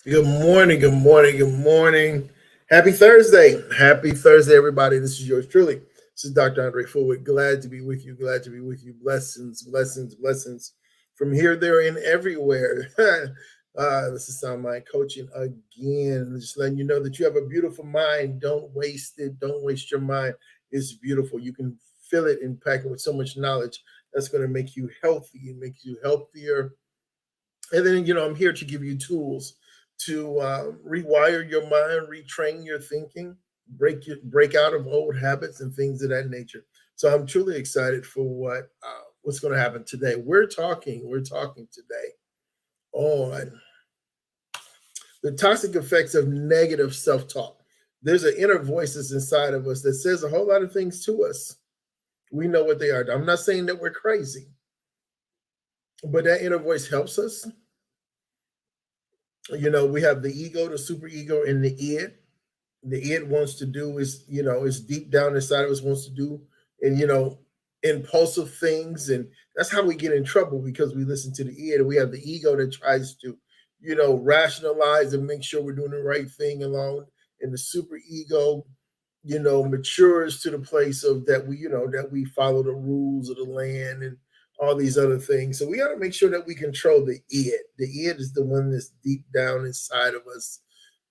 Good morning, good morning, good morning. Happy Thursday. Happy Thursday, everybody. This is yours truly. This is Dr. Andre Forward. Glad to be with you. Glad to be with you. Blessings, blessings, blessings from here, there, and everywhere. This is Sound Mind Coaching again. Just letting you know that you have a beautiful mind. Don't waste it. Don't waste your mind. It's beautiful. You can fill it and pack it with so much knowledge that's going to make you healthy and make you healthier. And then, I'm here to give you tools to rewire your mind, retrain your thinking, break out of old habits and things of that nature. So I'm truly excited for what's going to happen today. We're talking today on the toxic effects of negative self-talk. There's an inner voice that's inside of us that says a whole lot of things to us. We know what they are. I'm not saying that we're crazy, but that inner voice helps us. We have the ego, the super ego, and the id. The id wants to do is deep down inside of us wants to do, and impulsive things, and that's how we get in trouble because we listen to the id. We have the ego that tries to rationalize and make sure we're doing the right thing along, and the super ego matures to the place of that we follow the rules of the land and all these other things. So we got to make sure that we control the id. The id is the one that's deep down inside of us,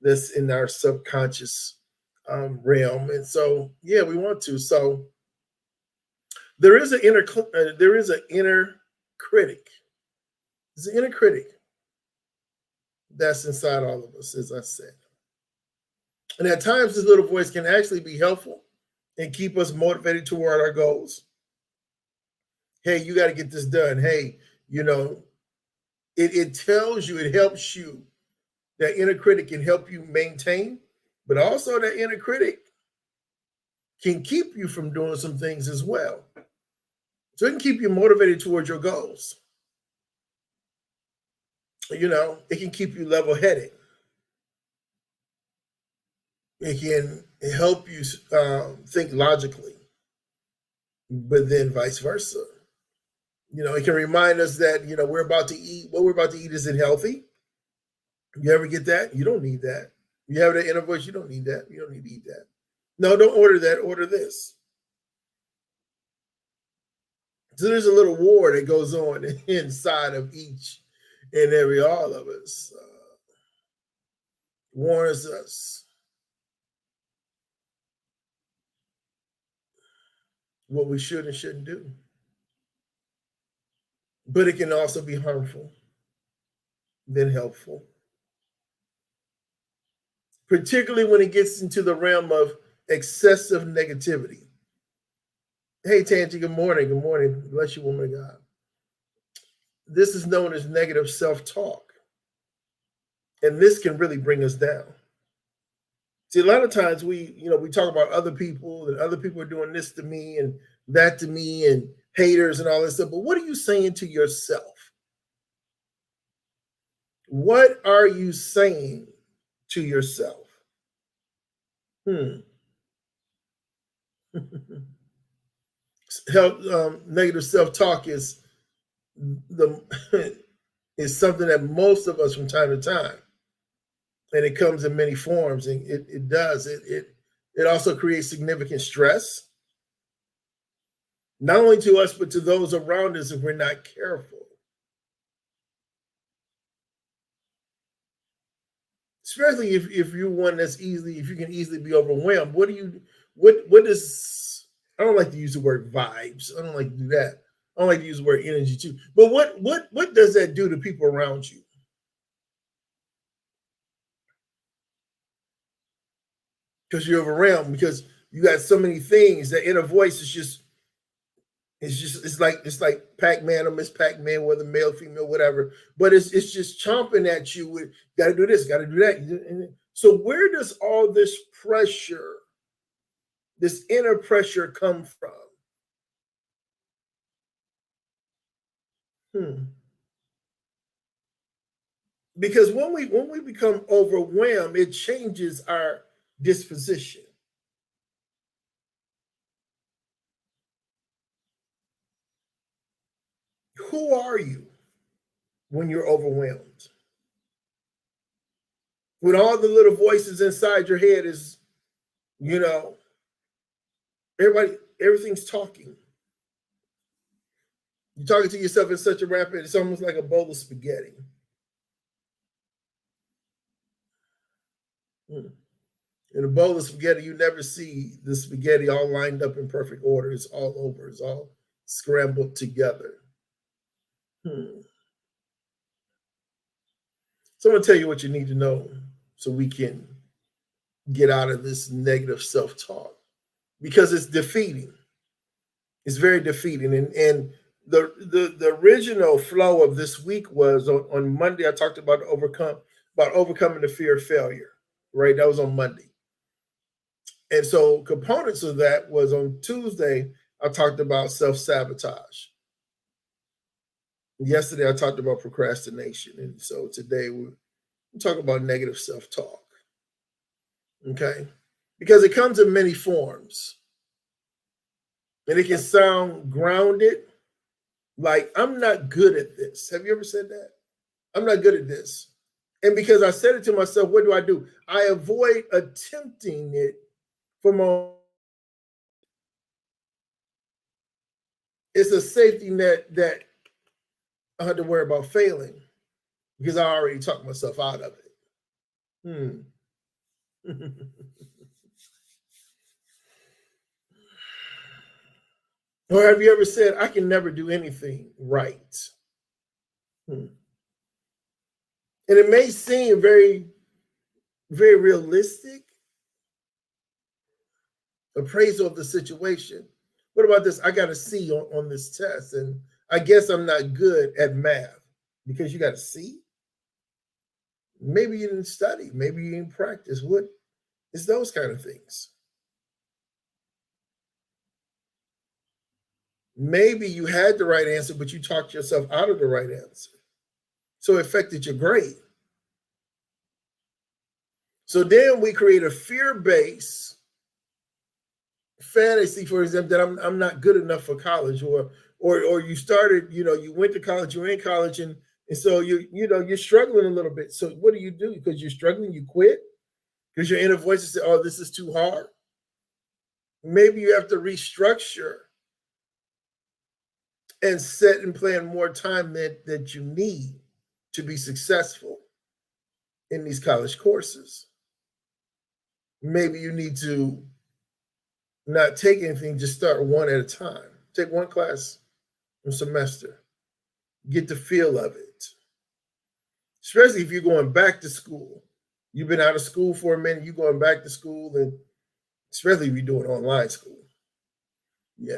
that's in our subconscious realm. And so, yeah, we want to. So there is an inner critic. There's an inner critic that's inside all of us, as I said. And at times, this little voice can actually be helpful and keep us motivated toward our goals. Hey, you got to get this done. Hey, you know, it tells you, it helps you. That inner critic can help you maintain, but also that inner critic can keep you from doing some things as well. So it can keep you motivated towards your goals. It can keep you level headed. It can help you think logically, but then vice versa. It can remind us that we're about to eat. What we're about to eat isn't healthy. You ever get that? You don't need that. You have that inner voice. You don't need that. You don't need to eat that. No, don't order that. Order this. So there's a little war that goes on inside of each and every all of us. Warns us what we should and shouldn't do. But it can also be harmful than helpful, particularly when it gets into the realm of excessive negativity. Hey, Tangi, good morning. Good morning. Bless you, woman of God. This is known as negative self talk, and this can really bring us down. See, a lot of times we talk about other people and other people are doing this to me and that to me and haters and all this stuff. But what are you saying to yourself? What are you saying to yourself? Hmm. Negative self-talk is the is something that most of us from time to time, and it comes in many forms, and it does it also creates significant stress, not only to us but to those around us if we're not careful. Especially if you're one that's easily, if you can easily be overwhelmed. What does, I don't like to use the word vibes. I don't like to do that. I don't like to use the word energy too. But what does that do to people around you? Because you're overwhelmed, because you got so many things. That inner voice is just, it's like Pac-Man or Miss Pac-Man, whether male, female, whatever. But it's just chomping at you with, gotta do this, gotta do that. So where does all this pressure, this inner pressure come from? Hmm. Because when we become overwhelmed, it changes our disposition. Who are you when you're overwhelmed? When all the little voices inside your head is, you know, everything's talking. You're talking to yourself in such a rapid, it's almost like a bowl of spaghetti. Hmm. In a bowl of spaghetti, you never see the spaghetti all lined up in perfect order. It's all over, it's all scrambled together. Hmm. So I'm going to tell you what you need to know so we can get out of this negative self talk because it's defeating. It's very defeating. And the original flow of this week was on Monday. I talked about overcoming the fear of failure. Right, that was on Monday. And so components of that was on Tuesday. I talked about self sabotage. Yesterday I talked about procrastination, and so today we're talking about negative self talk. Okay, because it comes in many forms, and it can sound grounded. Like, I'm not good at this. Have you ever said that? I'm not good at this. And because I said it to myself, what do? I avoid attempting it for my. It's a safety net that I had to worry about failing because I already talked myself out of it. Or have you ever said, I can never do anything right? Hmm. And it may seem very, very realistic appraisal of the situation. What about this? I got a C on this test, and I guess I'm not good at math because you got a C. Maybe you didn't study, maybe you didn't practice. What? It's those kind of things. Maybe you had the right answer, but you talked yourself out of the right answer. So it affected your grade. So then we create a fear-based fantasy, for example, that I'm not good enough for college, or you started, you went to college, you're in college, and so you're struggling a little bit. So what do? Because you're struggling, you quit because your inner voices say, "Oh, this is too hard." Maybe you have to restructure and set and plan more time that you need to be successful in these college courses. Maybe you need to not take anything, just start one at a time. Take one class a semester, get the feel of it. Especially if you're going back to school. You've been out of school for a minute, you're going back to school, and especially if you're doing online school. Yeah.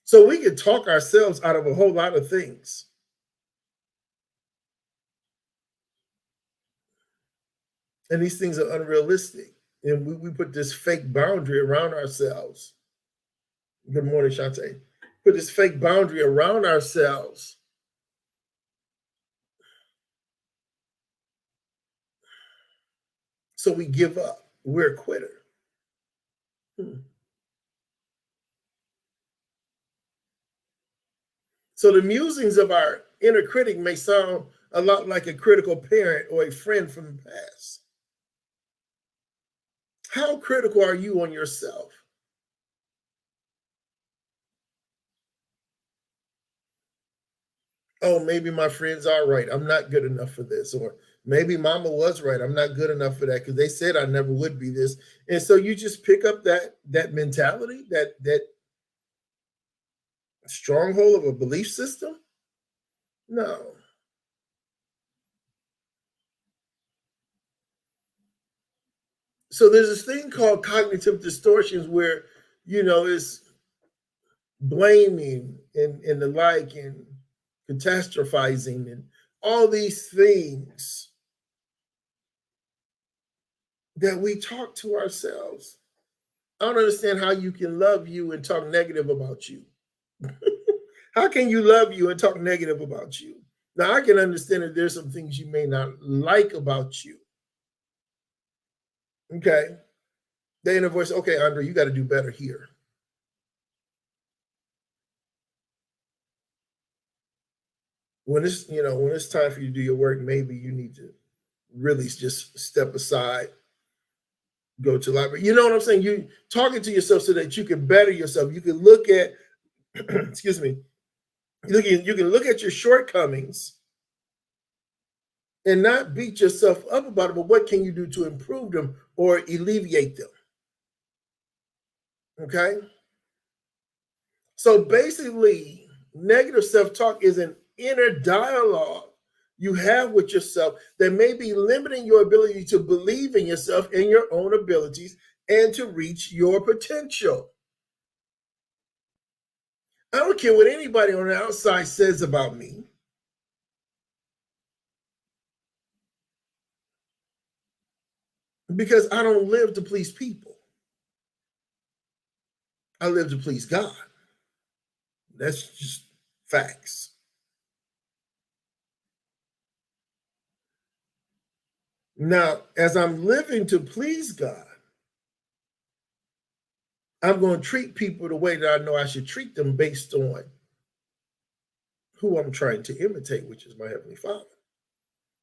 So we can talk ourselves out of a whole lot of things. And these things are unrealistic. And we put this fake boundary around ourselves. Good morning, Shantae. Put this fake boundary around ourselves. So we give up. We're a quitter. Hmm. So the musings of our inner critic may sound a lot like a critical parent or a friend from the past. How critical are you on yourself? Oh, maybe my friends are right. I'm not good enough for this. Or maybe mama was right. I'm not good enough for that because they said I never would be this. And so you just pick up that mentality, that stronghold of a belief system. No. So there's this thing called cognitive distortions where, it's blaming and the like and catastrophizing and all these things that we talk to ourselves. I don't understand how you can love you and talk negative about you. How can you love you and talk negative about you? Now, I can understand that there's some things you may not like about you. Okay. The inner voice, okay, Andre, you got to do better here. When it's time for you to do your work, maybe you need to really just step aside, go to the library. You know what I'm saying? You talking to yourself so that you can better yourself. You can look at, excuse me, you can look at your shortcomings and not beat yourself up about it, but what can you do to improve them or alleviate them? Okay. So basically, negative self talk is an inner dialogue you have with yourself that may be limiting your ability to believe in yourself and your own abilities and to reach your potential. I don't care what anybody on the outside says about me, because I don't live to please people. I live to please God. That's just facts. Now, as I'm living to please God, I'm going to treat people the way that I know I should treat them based on who I'm trying to imitate, which is my Heavenly Father.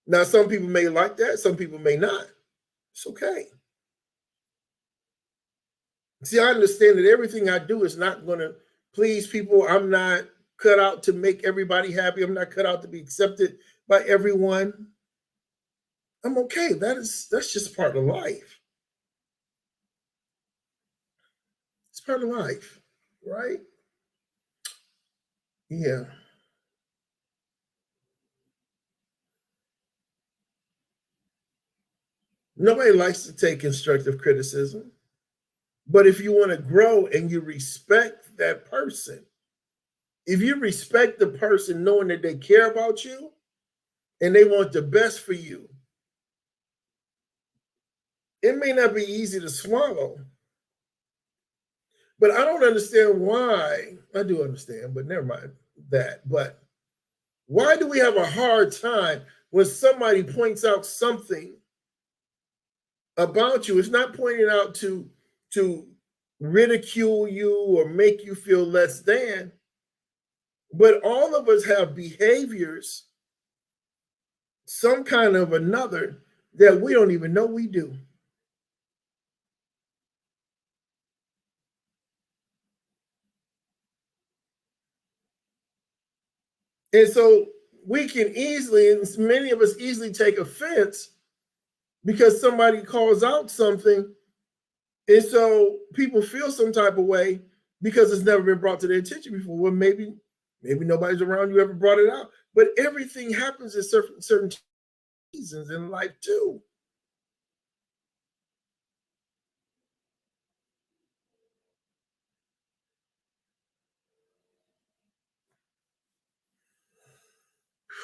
Now, some people may like that, some people may not. It's okay. See, I understand that everything I do is not going to please people. I'm not cut out to make everybody happy. I'm not cut out to be accepted by everyone. I'm okay. That's just part of life. It's part of life, right? Yeah. Nobody likes to take constructive criticism. But if you want to grow and you respect that person, if you respect the person knowing that they care about you and they want the best for you, it may not be easy to swallow. But I don't understand why. I do understand, but never mind that. But why do we have a hard time when somebody points out something about you? It's not pointing out to ridicule you or make you feel less than, but all of us have behaviors, some kind of another, that we don't even know we do. And so we can easily, and many of us easily take offense because somebody calls out something. And so people feel some type of way because it's never been brought to their attention before. Well, maybe nobody's around you ever brought it out. But everything happens in certain seasons in life too.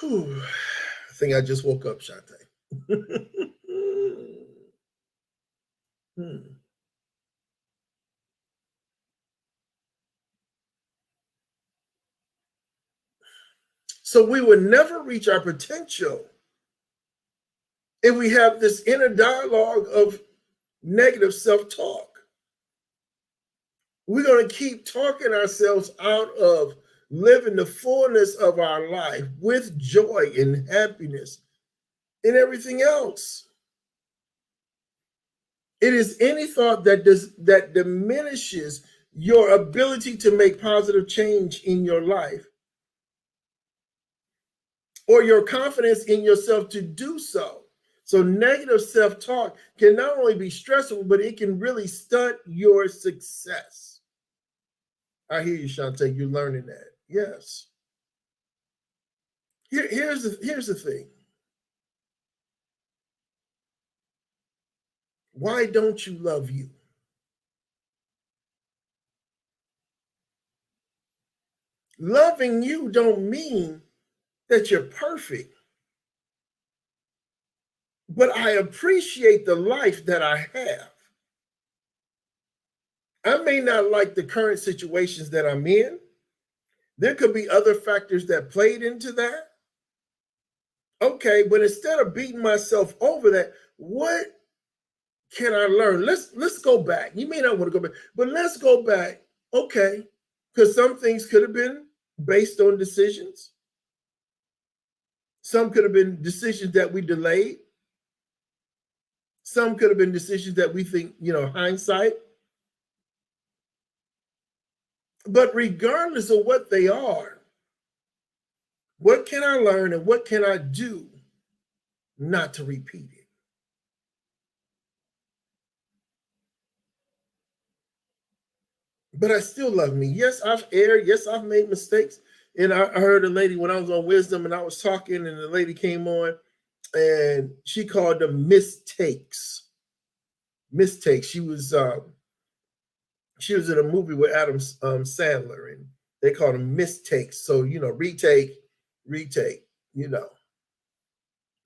Whew. I think I just woke up, Shante. Hmm. So we would never reach our potential if we have this inner dialogue of negative self-talk. We're going to keep talking ourselves out of living the fullness of our life with joy and happiness and everything else. It is any thought that diminishes your ability to make positive change in your life or your confidence in yourself to do so. So negative self-talk can not only be stressful, but it can really stunt your success. I hear you, Shante. You're learning that. Yes. Here's the thing. Why don't you love you? Loving you don't mean that you're perfect, but I appreciate the life that I have. I may not like the current situations that I'm in. There could be other factors that played into that. Okay, but instead of beating myself over that, what can I learn? Let's go back. You may not want to go back, but let's go back. Okay, because some things could have been based on decisions. Some could have been decisions that we delayed. Some could have been decisions that we think, hindsight. But regardless of what they are, what can I learn and what can I do not to repeat it? But I still love me. Yes, I've erred. Yes, I've made mistakes. And I heard a lady when I was on Wisdom and I was talking, and the lady came on and she called them mistakes. Mistakes. She was in a movie with Adam Sandler, and they called them mistakes. So, retake,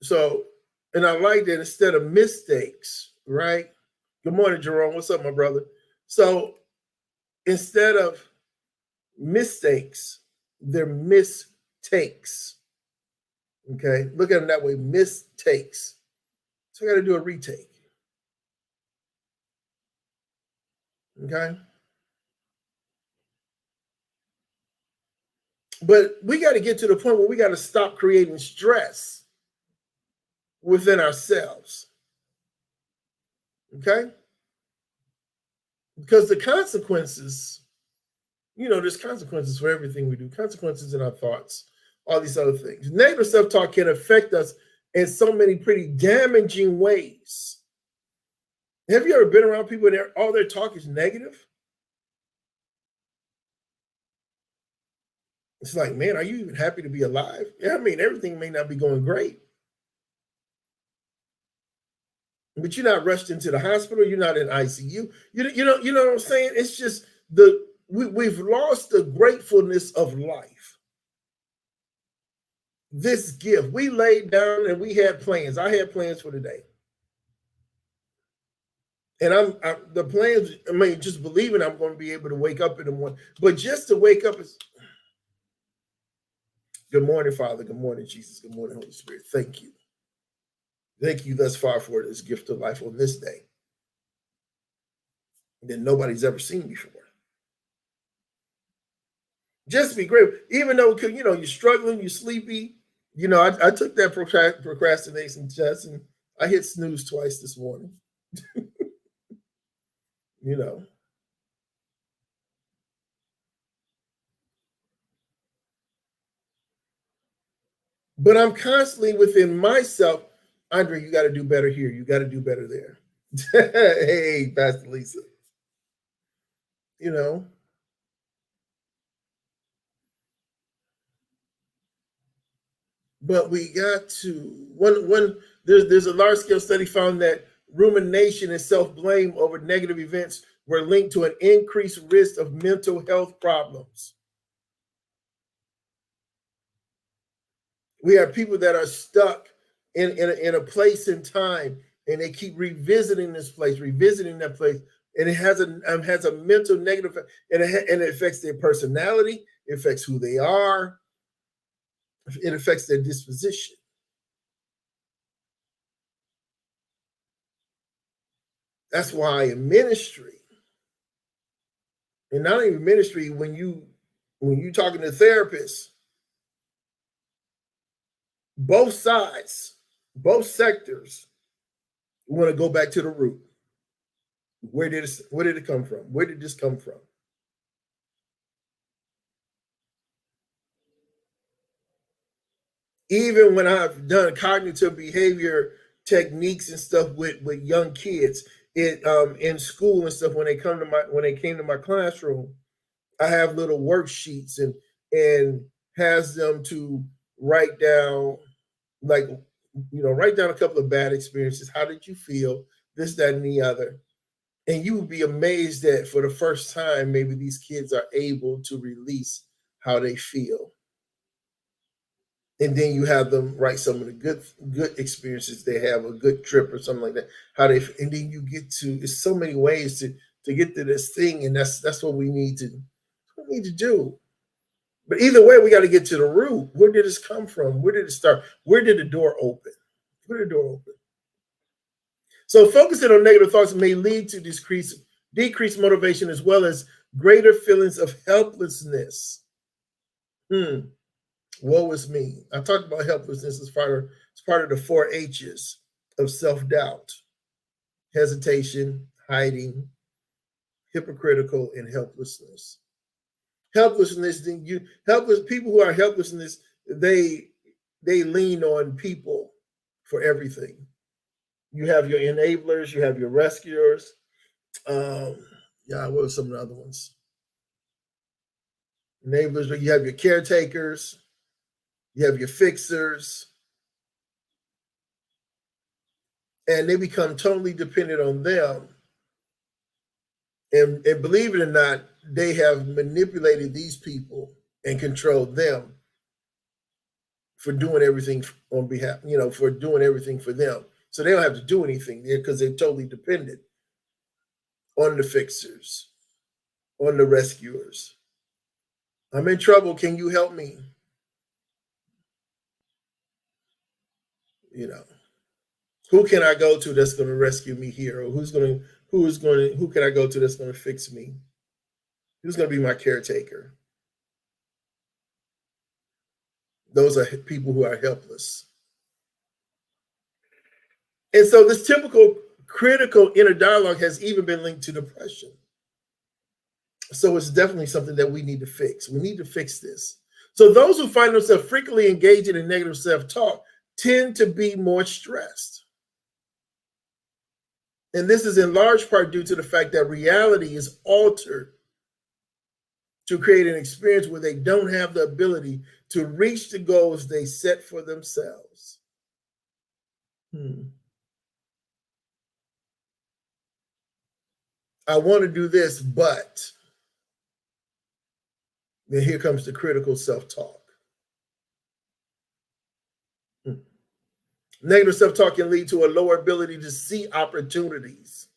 So, and I like that instead of mistakes, right? Good morning, Jerome. What's up, my brother? So instead of mistakes, they're mistakes. Okay, look at them that way, mistakes. So I got to do a retake. Okay, but we got to get to the point where we got to stop creating stress within ourselves. Okay, because the consequences, there's consequences for everything we do, consequences in our thoughts, all these other things. Negative self-talk can affect us in so many pretty damaging ways. Have you ever been around people and all their talk is negative? It's like, man, are you even happy to be alive? Yeah, I mean, everything may not be going great, but you're not rushed into the hospital. You're not in ICU. You know what I'm saying? It's just we've lost the gratefulness of life. This gift we laid down and we had plans. I had plans for today. And the plans, I mean, just believing I'm going to be able to wake up in the morning. But just to wake up is good morning, Father. Good morning, Jesus. Good morning, Holy Spirit. Thank you. Thank you thus far for this gift of life on this day that nobody's ever seen before. Just be grateful. Even though, you're struggling, you're sleepy. I took that procrastination test and I hit snooze twice this morning. you know. But I'm constantly within myself, Andre, you got to do better here. You got to do better there. Hey, Pastor Lisa. But we got to when there's a large scale study found that rumination and self blame over negative events were linked to an increased risk of mental health problems. We have people that are stuck in a place in time, and they keep revisiting this place, revisiting that place, and it has a mental negative, and it affects their personality, it affects who they are, it affects their disposition. That's why in ministry, and not even ministry, when you talking to therapists, both sides, both sectors want to go back to the root. Where did it come from? Where did this come from? Even when I've done cognitive behavior techniques and stuff with young kids, in school and stuff, when they came to my classroom, I have little worksheets and has them to write down, like, write down a couple of bad experiences. How did you feel? This, that, and the other. And you would be amazed that for the first time, maybe these kids are able to release how they feel. And then you have them write some of the good experiences they have, a good trip or something like that. And then you get to, there's so many ways to get to this thing, and that's what we need to do. But either way, we got to get to the root. Where did this come from? Where did it start? Where did the door open? Where did the door open? So focusing on negative thoughts may lead to decreased motivation as well as greater feelings of helplessness. Woe is me. I talked about helplessness as part of the 4 H's of self-doubt. hesitation, hiding, hypocritical, and helplessness. Helplessness, then you helpless people who are helplessness, they lean on people for everything. You have your enablers, you have your rescuers. Um, yeah, what are some of the other ones? Enablers, but you have your caretakers, you have your fixers, and they become totally dependent on them. And believe it or not, they have manipulated these people and controlled them for doing everything on behalf, for doing everything for them. So they don't have to do anything there because they're totally dependent on the fixers, on the rescuers. I'm in trouble. Can you help me? You know, who can I go to that's going to rescue me here? Or who can I go to that's going to fix me? Who's going to be my caretaker? Those are people who are helpless. And so this typical critical inner dialogue has even been linked to depression. So it's definitely something that we need to fix. We need to fix this. So those who find themselves frequently engaging in negative self-talk tend to be more stressed. And this is in large part due to the fact that reality is altered to create an experience where they don't have the ability to reach the goals they set for themselves. I want to do this, but then here comes the critical self-talk. Negative self-talk can lead to a lower ability to see opportunities,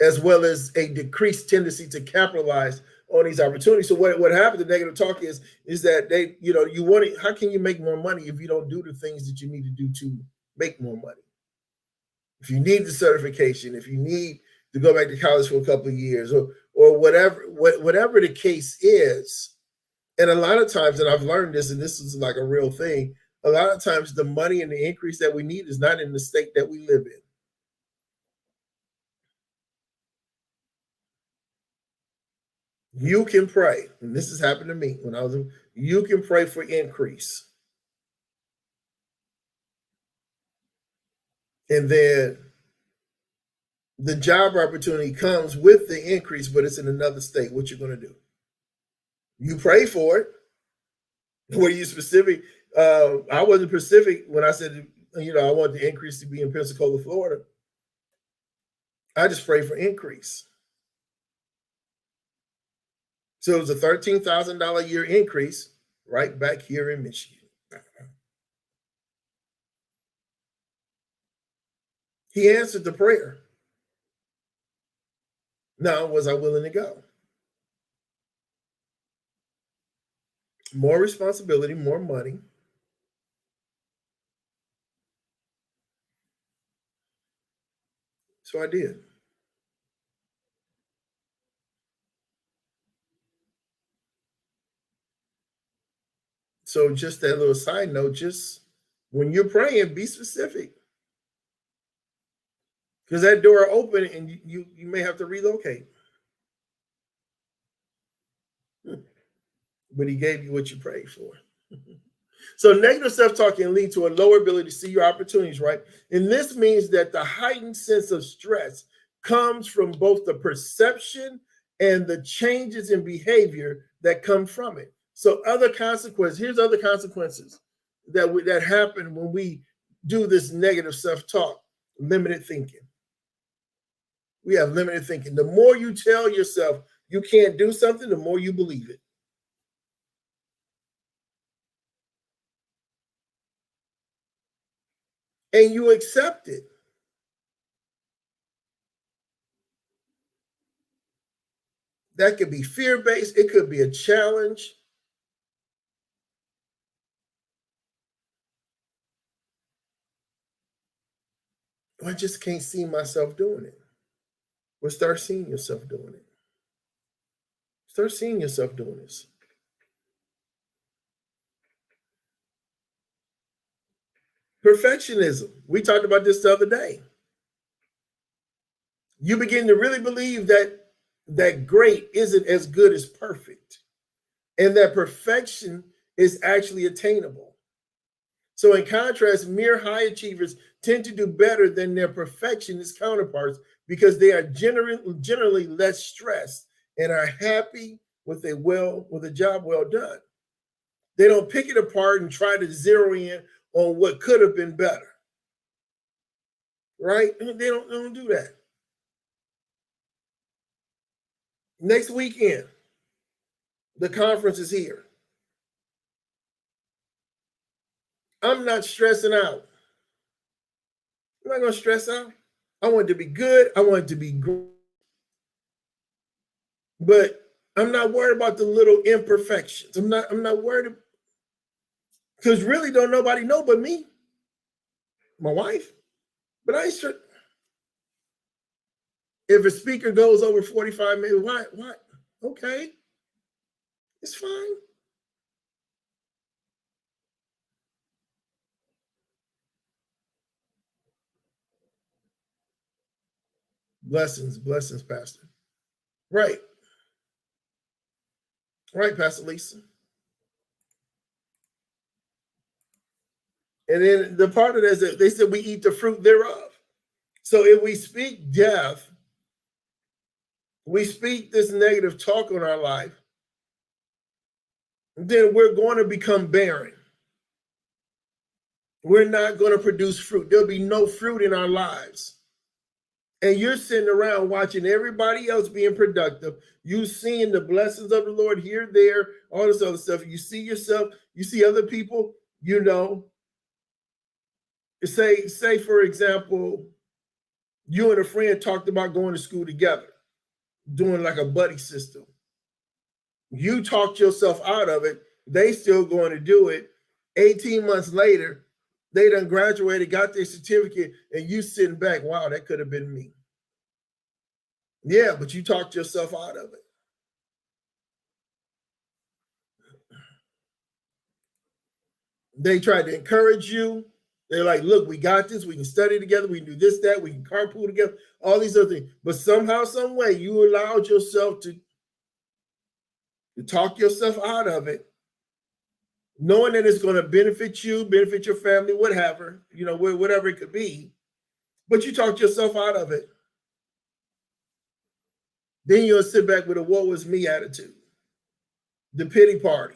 as well as a decreased tendency to capitalize on these opportunities. So what happens to negative talk is that they, you want to, how can you make more money if you don't do the things that you need to do to make more money? If you need the certification, if you need to go back to college for a couple of years, or whatever the case is. And a lot of times, and I've learned this, and this is like a real thing, a lot of times the money and the increase that we need is not in the state that we live in. You can pray, and this has happened to me when I was in, you can pray for increase. And then the job opportunity comes with the increase, but it's in another state. What you're going to do? You pray for it. Were you specific? I wasn't specific when I said, I want the increase to be in Pensacola, Florida. I just prayed for increase. So it was a $13,000 a year increase right back here in Michigan. He answered the prayer. Now, was I willing to go? More responsibility, more money. So I did. So just that little side note, just when you're praying, be specific. Because that door open and you may have to relocate. But he gave you what you prayed for. So negative self-talk can lead to a lower ability to see your opportunities, right? And this means that the heightened sense of stress comes from both the perception and the changes in behavior that come from it. So other consequences, here's other consequences that happen when we do this negative self-talk. Limited thinking. We have limited thinking. The more you tell yourself you can't do something, the more you believe it. And you accept it. That could be fear-based. It could be a challenge. I just can't see myself doing it. Well, start seeing yourself doing it. Start seeing yourself doing this. Perfectionism. We talked about this the other day. You begin to really believe that great isn't as good as perfect, and that perfection is actually attainable. So in contrast, mere high achievers tend to do better than their perfectionist counterparts because they are generally less stressed and are happy with a job well done. They don't pick it apart and try to zero in on what could have been better. Right? They don't do that. Next weekend, the conference is here. I'm not stressing out. I'm not going to stress out. I want it to be good. I want it to be great. But I'm not worried about the little imperfections. I'm not worried, because really don't nobody know but me, my wife. But I ain't sure. If a speaker goes over 45 minutes, why? Okay. It's fine. Blessings, Pastor. Right. Right, Pastor Lisa. And then the part of that is that they said we eat the fruit thereof. So if we speak death, we speak this negative talk on our life, then we're going to become barren. We're not going to produce fruit. There'll be no fruit in our lives. And you're sitting around watching everybody else being productive. You seeing the blessings of the Lord here, there, all this other stuff. You see yourself, you see other people, say for example, you and a friend talked about going to school together, doing like a buddy system. You talked yourself out of it. They still going to do it. 18 months later, they done graduated, got their certificate, and you sitting back, wow, that could have been me. Yeah, but you talked yourself out of it. They tried to encourage you. They're like, look, we got this. We can study together. We can do this, that. We can carpool together. All these other things. But somehow, some way, you allowed yourself to talk yourself out of it, knowing that it's going to benefit you, benefit your family, whatever, whatever it could be. But you talked yourself out of it. Then you'll sit back with a woe is me attitude, the pity party,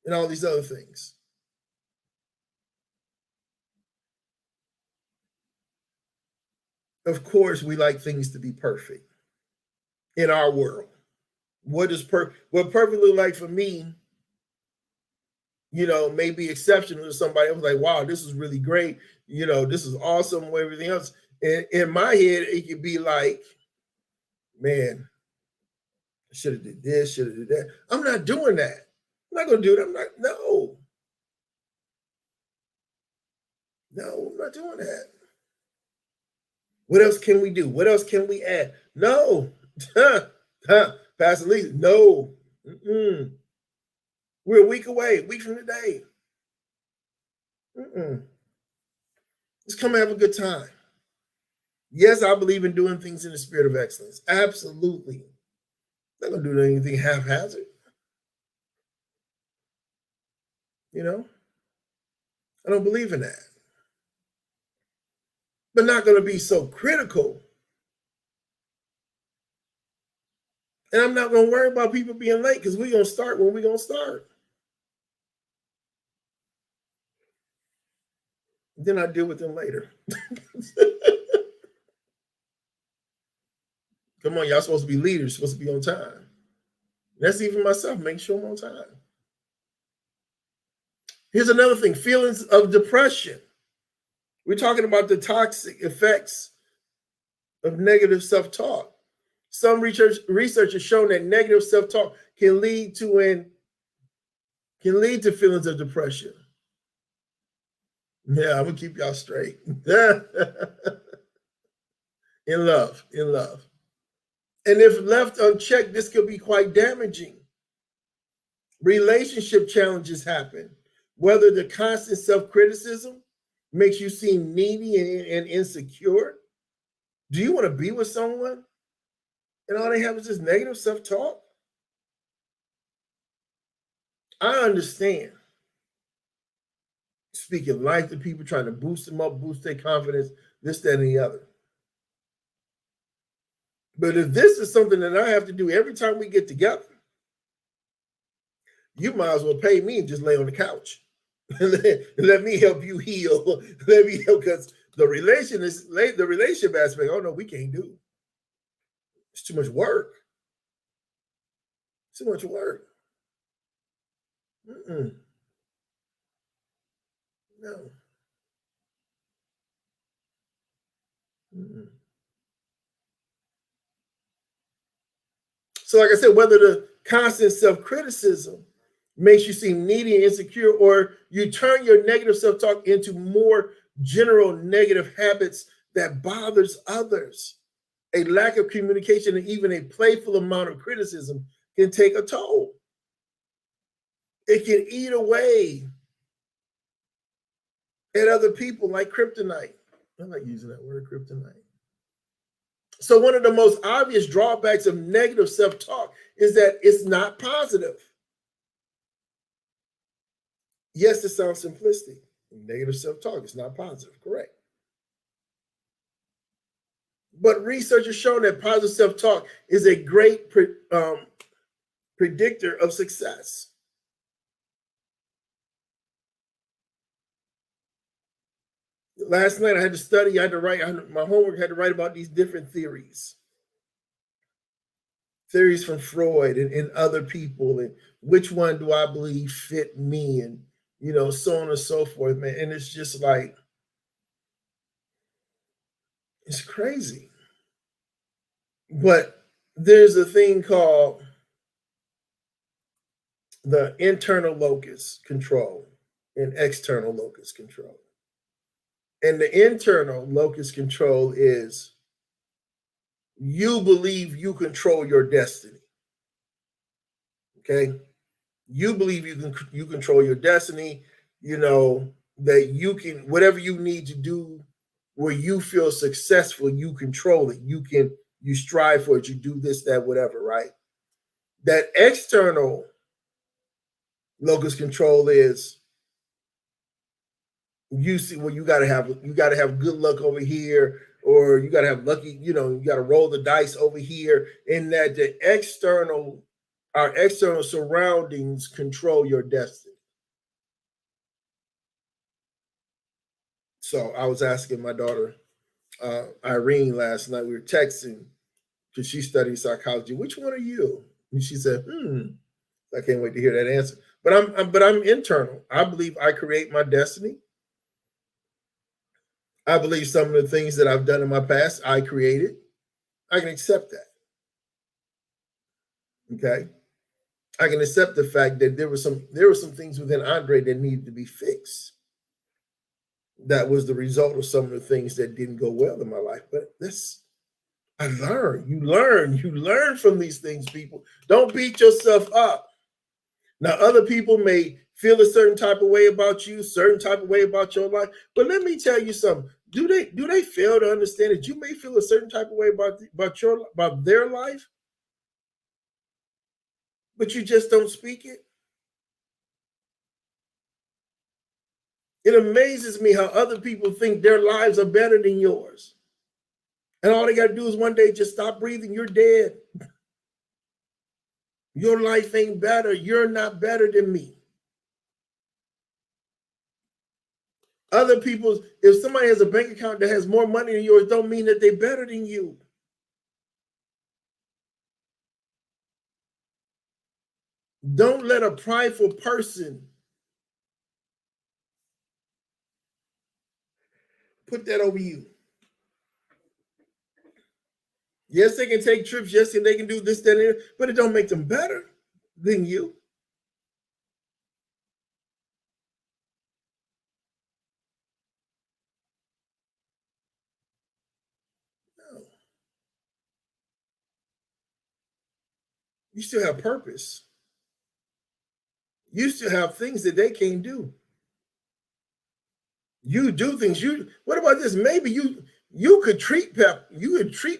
and all these other things. Of course, we like things to be perfect in our world. What perfect look like for me, may be exceptional to somebody else. Like, wow, this is really great. This is awesome. Everything else. And in my head, it could be like, man, I should have did this, should have did that. I'm not doing that. I'm not going to do it. No, I'm not doing that. What else can we do? What else can we add? No. Pastor Lee, no. We're a week away, a week from today. Let's come have a good time. Yes, I believe in doing things in the spirit of excellence. Absolutely. I'm not going to do anything haphazard. I don't believe in that. But not going to be so critical. And I'm not going to worry about people being late, because we're going to start when we're going to start. Then I deal with them later. Come on, y'all supposed to be leaders, supposed to be on time. That's even myself, making sure I'm on time. Here's another thing, feelings of depression. We're talking about the toxic effects of negative self-talk. Some research has shown that negative self-talk can lead to feelings of depression. Yeah, I'm gonna keep y'all straight. In love. And if left unchecked, this could be quite damaging. Relationship challenges happen, whether the constant self-criticism makes you seem needy and insecure, Do you want to be with someone and all they have is this negative self-talk? I understand speaking life to people, trying to boost them up, boost their confidence, this, that, and the other. But if this is something that I have to do every time we get together, you might as well pay me and just lay on the couch. Let me help you heal. Let me help, because the relationship aspect, oh no, we can't do. It's too much work. Too much work. Mm-mm. No. Mm-mm. So, like I said, whether the constant self-criticism makes you seem needy and insecure, or you turn your negative self-talk into more general negative habits that bothers others, a lack of communication and even a playful amount of criticism can take a toll. It can eat away at other people like kryptonite. I like using that word, kryptonite. So one of the most obvious drawbacks of negative self-talk is that it's not positive. Yes, it sounds simplistic. Negative self-talk is not positive, correct. But research has shown that positive self-talk is a great predictor of success. Last night I had to study, I had to write, my homework had to write about these different theories. Theories from Freud and other people, and which one do I believe fit me, and so on and so forth, man. And it's just like, it's crazy. But there's a thing called the internal locus control and external locus control. And the internal locus control is you believe you control your destiny. Okay? You believe you control your destiny, that you can, whatever you need to do where you feel successful, you control it. You strive for it, you do this, that, whatever, right? That external locus control is you see, well, you gotta have good luck over here, or you gotta have lucky, you gotta roll the dice over here, in that our external surroundings control your destiny. So I was asking my daughter, Irene, last night, we were texting because she studies psychology. Which one are you? And she said, I can't wait to hear that answer. But I'm internal. I believe I create my destiny. I believe some of the things that I've done in my past, I created. I can accept that. Okay. I can accept the fact that there were some things within Andre that needed to be fixed. That was the result of some of the things that didn't go well in my life. But I learned. You learn from these things, people. Don't beat yourself up. Now, other people may feel a certain type of way about you, certain type of way about your life. But let me tell you something. Do they fail to understand that you may feel a certain type of way about their life, but you just don't speak it? It amazes me how other people think their lives are better than yours. And all they got to do is one day just stop breathing. You're dead. Your life ain't better. You're not better than me. Other people's, if somebody has a bank account that has more money than yours, don't mean that they're better than you. Don't let a prideful person put that over you. Yes, they can take trips. Yes, and they can do this, that, and but it don't make them better than you. No. You still have purpose. You still have things that they can't do. You do things. What about this? Maybe you could treat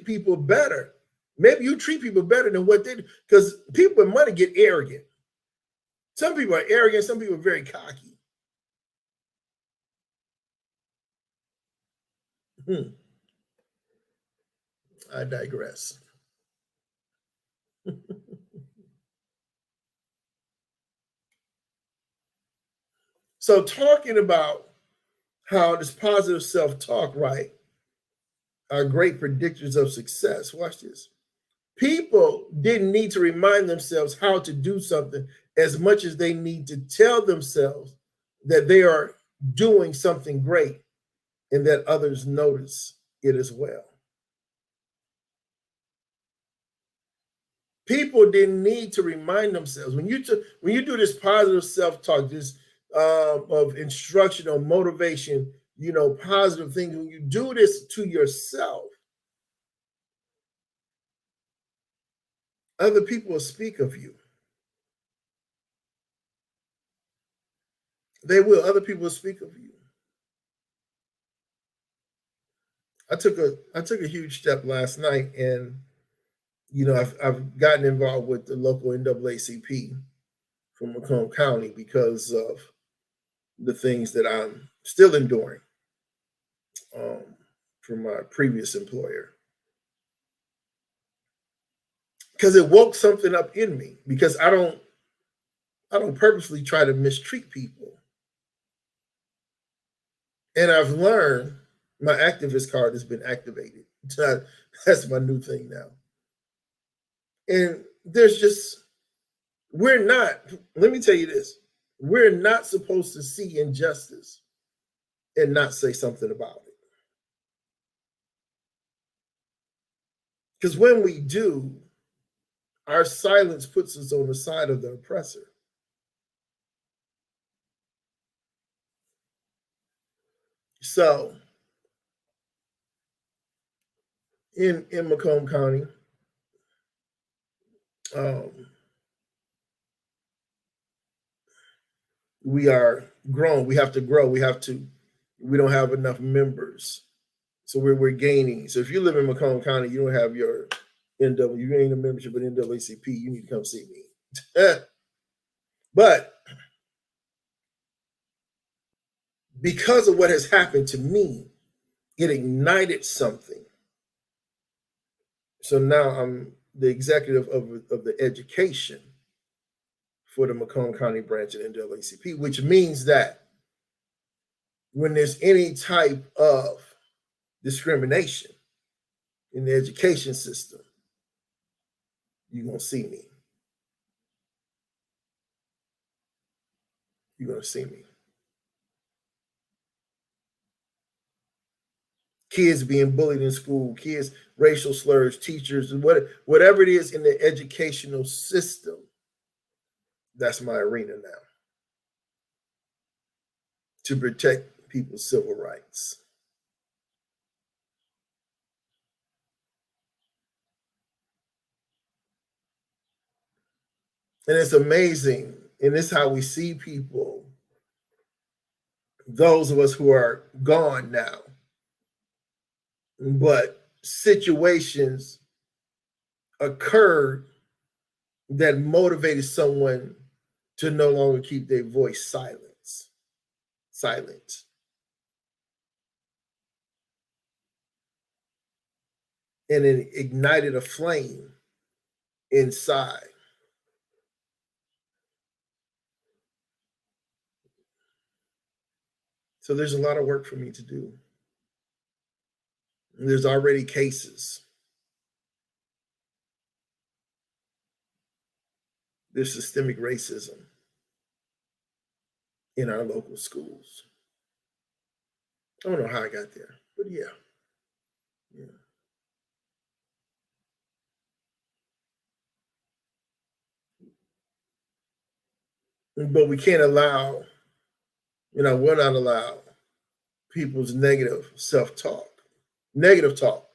people better. Maybe you treat people better than what they do, because people with money get arrogant. Some people are arrogant, some people are very cocky. I digress. So talking about how this positive self-talk, right, are great predictors of success. Watch this. People didn't need to remind themselves how to do something as much as they need to tell themselves that they are doing something great and that others notice it as well. People didn't need to remind themselves when you do this positive self-talk, this of instruction or motivation, positive things. When you do this to yourself, other people will speak of you. They will. Other people will speak of you. I took a huge step last night, and I've gotten involved with the local NAACP from Macomb County because of the things that I'm still enduring um, from my previous employer. Because it woke something up in me. Because I don't purposely try to mistreat people, and I've learned my activist card has been activated. That's my new thing now. And we're not. Let me tell you this: we're not supposed to see injustice and not say something about it. Because when we do, our silence puts us on the side of the oppressor. So in Macomb County, um, we are grown. We have to grow. We don't have enough members. So we're gaining. So if you live in Macomb County, you don't have your you ain't a membership in NAACP, you need to come see me. But because of what has happened to me, it ignited something. So now I'm the executive of the education for the Macomb County branch of NAACP, which means that when there's any type of discrimination in the education system, you're going to see me. You're going to see me. Kids being bullied in school, kids, racial slurs, teachers, whatever it is in the educational system, that's my arena now. To protect people's civil rights. And it's amazing. And it's how we see people, those of us who are gone now. But situations occurred that motivated someone to no longer keep their voice silent. And it ignited a flame inside. So there's a lot of work for me to do. And there's already cases. There's systemic racism in our local schools. I don't know how I got there, but yeah. But we can't allow, we're not allowed people's negative self-talk, negative talk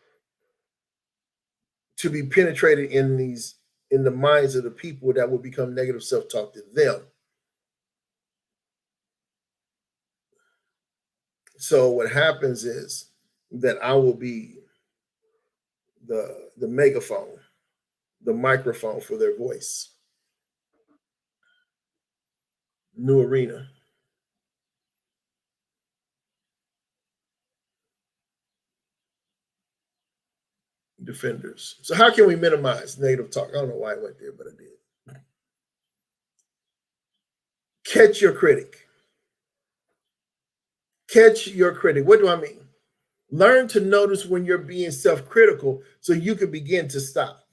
to be penetrated in the minds of the people that will become negative self-talk to them. So what happens is that I will be the megaphone, the microphone for their voice. New arena. Defenders. So how can we minimize negative talk? I don't know why I went there, but I did. Catch your critic. Catch your critic. What do I mean? Learn to notice when you're being self-critical so you can begin to stop.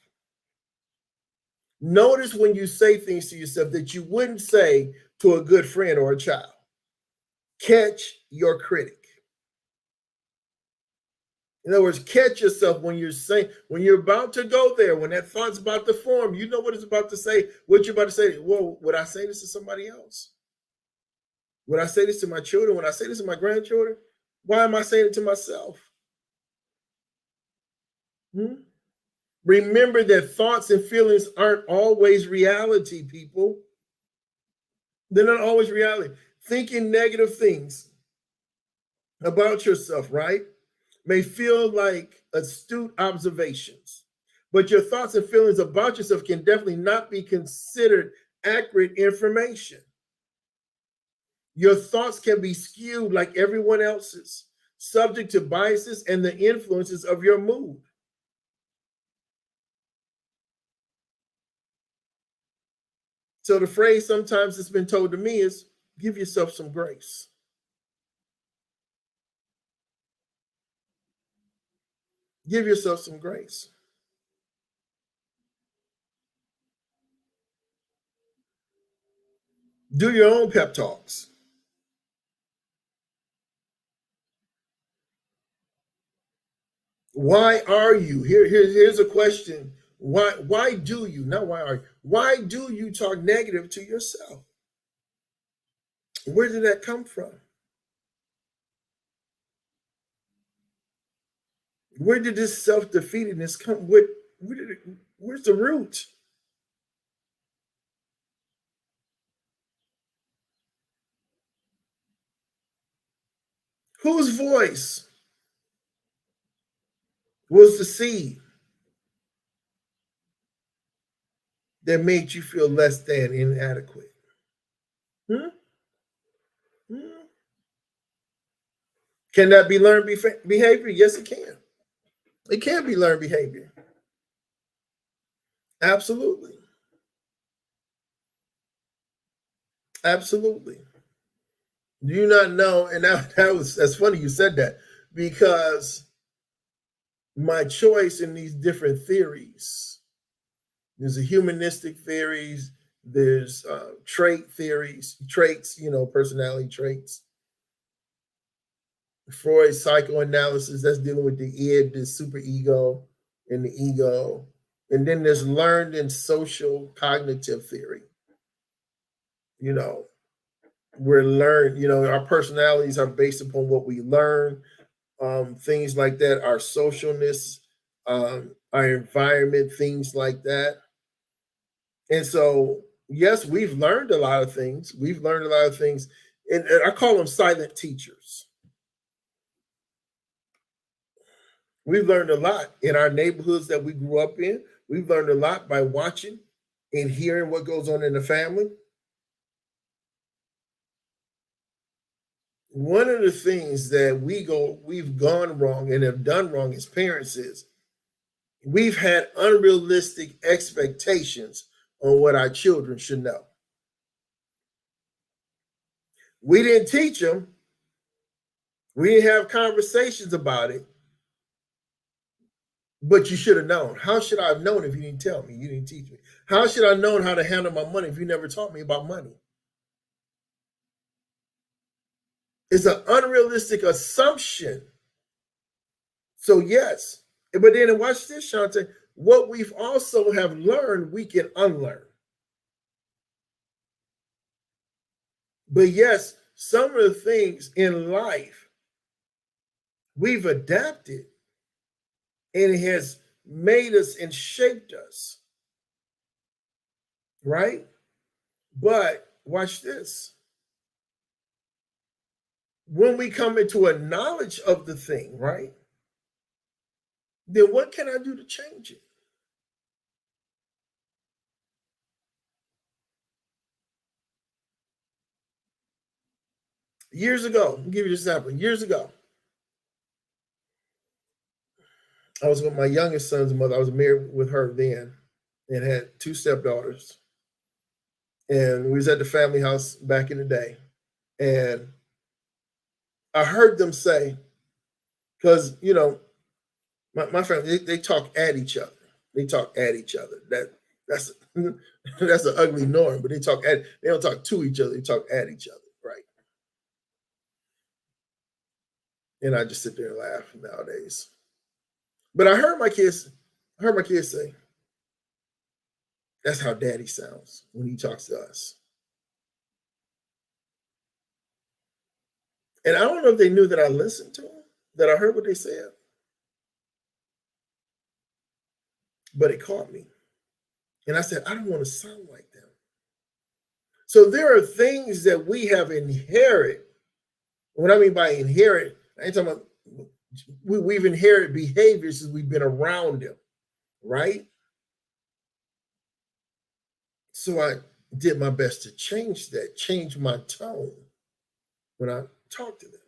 Notice when you say things to yourself that you wouldn't say to a good friend or a child. Catch your critic. In other words, catch yourself when you're saying, when you're about to go there, when that thought's about to form, you know what it's about to say, what you're about to say. Whoa, would I say this to somebody else? Would I say this to my children? Would I say this to my grandchildren? Why am I saying it to myself? Remember that thoughts and feelings aren't always reality, people. They're not always reality. Thinking negative things about yourself, right, may feel like astute observations, but your thoughts and feelings about yourself can definitely not be considered accurate information. Your thoughts can be skewed like everyone else's, subject to biases and the influences of your mood. So the phrase sometimes that's been told to me is, give yourself some grace. Give yourself some grace. Do your own pep talks. Why are you here's a question. Why do you, not why are you, why do you talk negative to yourself? Where did that come from? Where did this self-defeatedness come? Where's the root? Whose voice was the seed that made you feel less than, inadequate? Hmm? Hmm? Can that be learned behavior? Yes, it can. It can be learned behavior. Absolutely. Absolutely. Do you not know? And that's funny you said that, because my choice in these different theories, there's a humanistic theories, there's trait theories, traits, personality traits. Freud's psychoanalysis, that's dealing with the id, the superego, and the ego. And then there's learned and social cognitive theory. We're learned, our personalities are based upon what we learn, things like that, our socialness, our environment, things like that. And so, yes, we've learned a lot of things. We've learned a lot of things, and I call them silent teachers. We've learned a lot in our neighborhoods that we grew up in. We've learned a lot by watching and hearing what goes on in the family. One of the things that we've gone wrong and have done wrong as parents is we've had unrealistic expectations on what our children should know. We didn't teach them. We didn't have conversations about it. But you should have known. How should I have known if you didn't tell me? You didn't teach me. How should I have known how to handle my money if you never taught me about money? It's an unrealistic assumption. So yes, but then watch this, Shante. What we've also have learned, we can unlearn. But yes, some of the things in life we've adapted, and it has made us and shaped us, right? But watch this. When we come into a knowledge of the thing, right? then what can I do to change it? Years ago, I'll give you an example. Years ago, I was with my youngest son's mother. I was married with her then and had two stepdaughters. And we was at the family house back in the day. And I heard them say, because, my family, they talk at each other. They talk at each other. That's that's an ugly norm, but they don't talk to each other, they talk at each other, right? And I just sit there and laugh nowadays. But I heard my kids say, that's how daddy sounds when he talks to us. And I don't know if they knew that I listened to them, that I heard what they said, but it caught me. And I said, I don't want to sound like them. So there are things that we have inherited. What I mean by inherit, I ain't talking about we've inherited behaviors since we've been around them, right? So I did my best to change that, change my tone when I talk to them.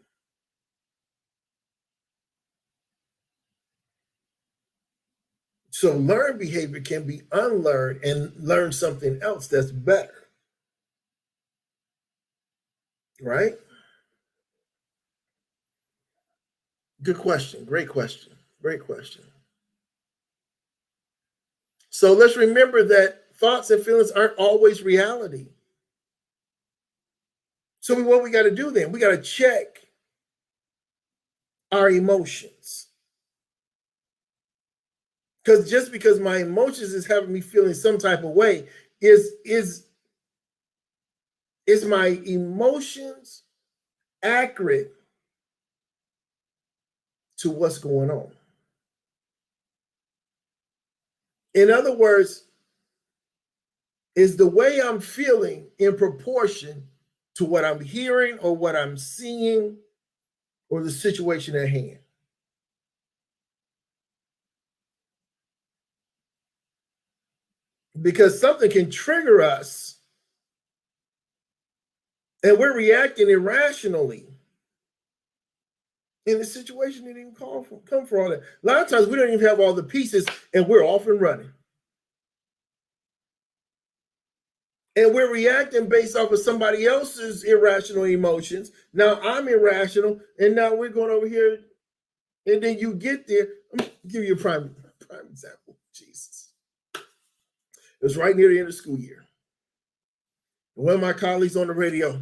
So learned behavior can be unlearned and learn something else that's better, right? Good question. Great question. Great question. So let's remember that thoughts and feelings aren't always reality. So what we got to do then? We got to check our emotions. Because just because my emotions is having me feeling some type of way, is my emotions accurate to what's going on? In other words, is the way I'm feeling in proportion to what I'm hearing or what I'm seeing or the situation at hand? Because something can trigger us and we're reacting irrationally in a situation that didn't come for all that. A lot of times we don't even have all the pieces and we're off and running. And we're reacting based off of somebody else's irrational emotions. Now I'm irrational, and now we're going over here, and then you get there. I'm gonna give you a prime example. Jesus. It was right near the end of the school year. One of my colleagues on the radio,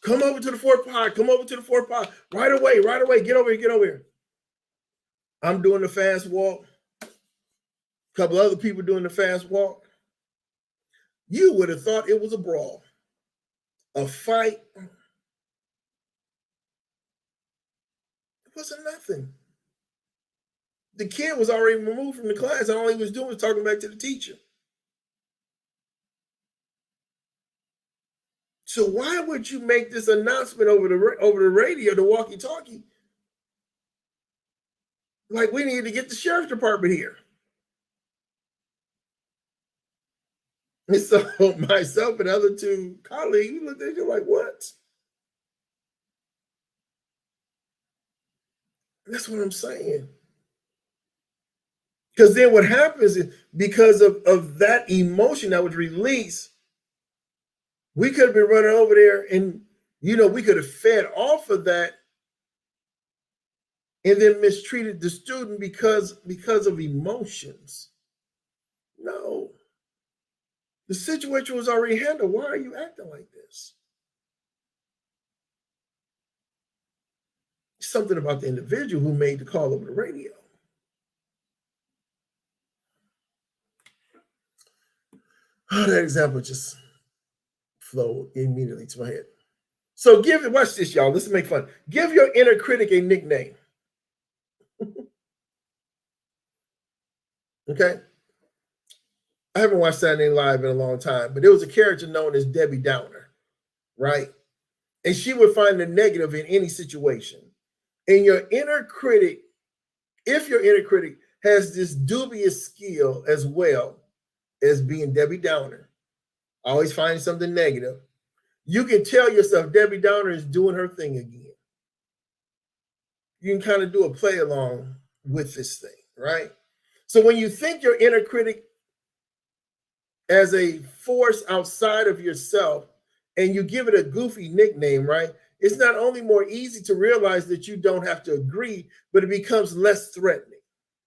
come over to the Fort Pod, come over to the Fort Pod, right away, get over here. I'm doing the fast walk. A couple other people doing the fast walk. You would have thought it was a brawl, a fight. It wasn't nothing. The kid was already removed from the class, and all he was doing was talking back to the teacher. So why would you make this announcement over the radio, the walkie-talkie? Like we need to get the sheriff's department here. And so myself and other two colleagues, we looked at you like, what? That's what I'm saying. Because then what happens is because of that emotion that was released, we could have been running over there and, we could have fed off of that and then mistreated the student because of emotions. No. The situation was already handled. Why are you acting like this? Something about the individual who made the call over the radio. Oh, that example just flowed immediately to my head. So watch this, y'all. Let's make fun. Give your inner critic a nickname. Okay. I haven't watched Saturday Night Live in a long time, but there was a character known as Debbie Downer, right? And she would find the negative in any situation. And your inner critic, if your inner critic has this dubious skill as well as being Debbie Downer, always finding something negative. You can tell yourself Debbie Downer is doing her thing again. You can kind of do a play along with this thing, right? So when you think your inner critic as a force outside of yourself and you give it a goofy nickname, right? It's not only more easy to realize that you don't have to agree, but it becomes less threatening,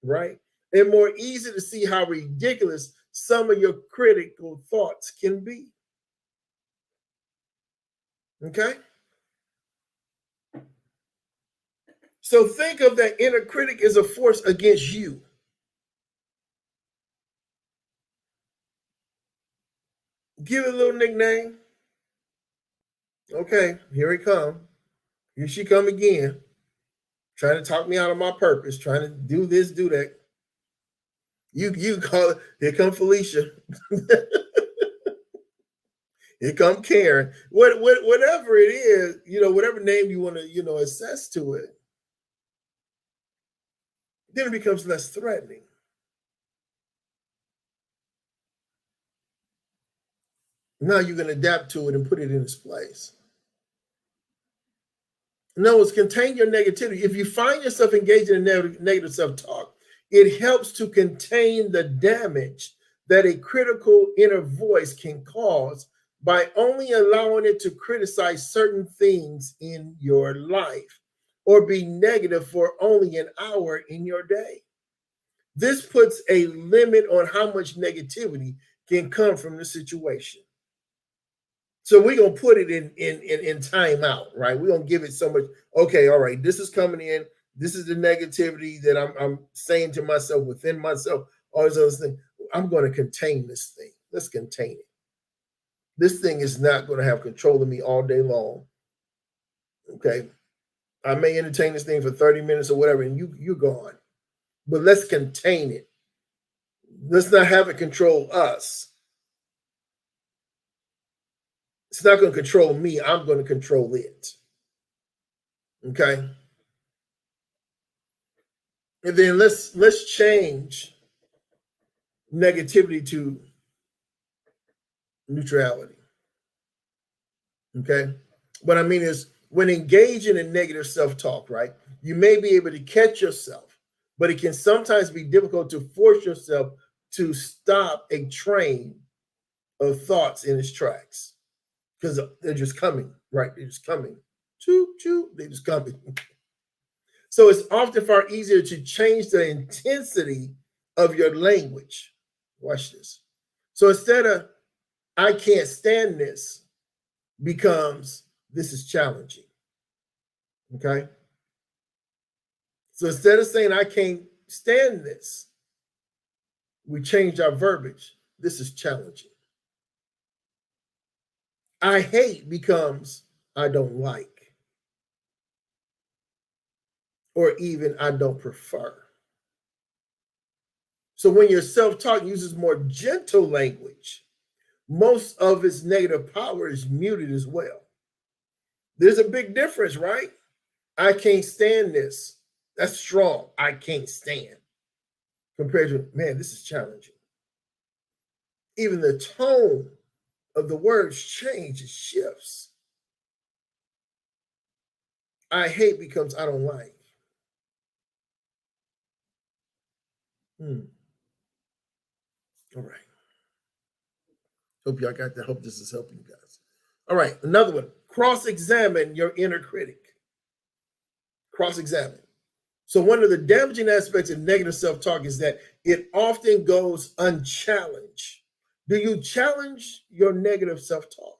right? And more easy to see how ridiculous some of your critical thoughts can be. Okay? So think of that inner critic as a force against you. Give it a little nickname. Okay, here he come. Here she come again, trying to talk me out of my purpose, trying to do this, do that. You call it, here come Felicia. Here come Karen. Whatever it is, whatever name you want to, assess to it, then it becomes less threatening. Now you can adapt to it and put it in its place. In other words, contain your negativity. If you find yourself engaged in negative self-talk, it helps to contain the damage that a critical inner voice can cause by only allowing it to criticize certain things in your life or be negative for only an hour in your day. This puts a limit on how much negativity can come from the situation. So we're going to put it in timeout, right? We're going to give it so much. Okay, all right, this is coming in. This is the negativity that I'm saying to myself, within myself, all these other things. I'm going to contain this thing. Let's contain it. This thing is not going to have control of me all day long. Okay. I may entertain this thing for 30 minutes or whatever, and you're gone. But let's contain it. Let's not have it control us. It's not going to control me. I'm going to control it. Okay. And then let's change negativity to neutrality. Okay. What I mean is, when engaging in negative self-talk, right, you may be able to catch yourself, but it can sometimes be difficult to force yourself to stop a train of thoughts in its tracks because they're just coming, right? They're just coming. Choo, choo, they're just coming. So it's often far easier to change the intensity of your language. Watch this. So instead of, I can't stand this, becomes, this is challenging. Okay. So instead of saying, I can't stand this, we change our verbiage. This is challenging. I hate becomes, I don't like. Or even, I don't prefer. So when your self-talk uses more gentle language, most of its negative power is muted as well. There's a big difference, right? I can't stand this. That's strong. I can't stand. Compared to, man, this is challenging. Even the tone of the words change, it shifts. I hate becomes I don't like. All right. Hope y'all got that. Hope this is helping you guys. All right, another one. Cross-examine your inner critic. Cross-examine. So one of the damaging aspects of negative self-talk is that it often goes unchallenged. Do you challenge your negative self-talk?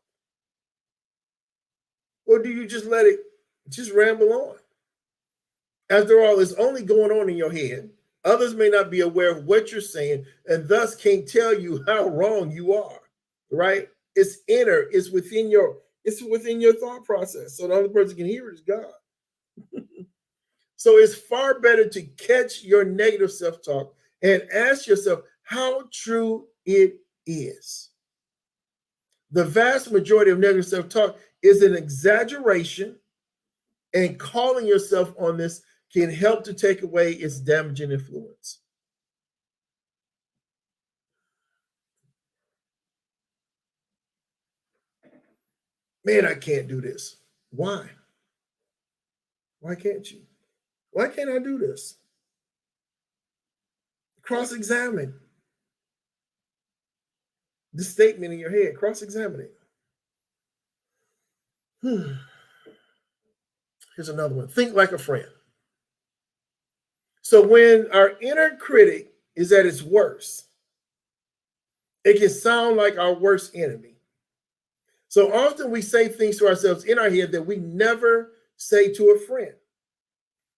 Or do you just let it just ramble on? After all, it's only going on in your head. Others may not be aware of what you're saying and thus can't tell you how wrong you are, right? It's inner, it's within your thought process. So the only person can hear it is God. So it's far better to catch your negative self-talk and ask yourself how true it is. The vast majority of negative self-talk is an exaggeration, and calling yourself on this can help to take away its damaging influence. Man, I can't do this. Why? Why can't you? Why can't I do this? Cross-examine the statement in your head. Cross-examine it. Here's another one. Think like a friend. So when our inner critic is at its worst, it can sound like our worst enemy. So often we say things to ourselves in our head that we never say to a friend.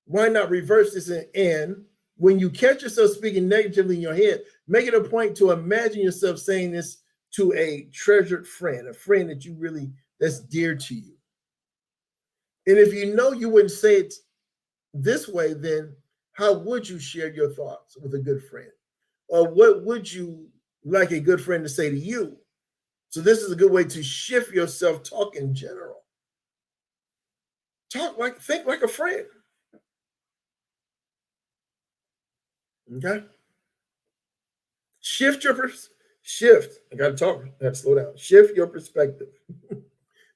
Why not reverse this and when you catch yourself speaking negatively in your head, make it a point to imagine yourself saying this to a treasured friend, a friend that you really, that's dear to you. And if you know you wouldn't say it this way, then how would you share your thoughts with a good friend? Or what would you like a good friend to say to you? So this is a good way to shift your self-talk in general. Think like a friend. Okay. Shift. I got to talk. I got to slow down. Shift your perspective.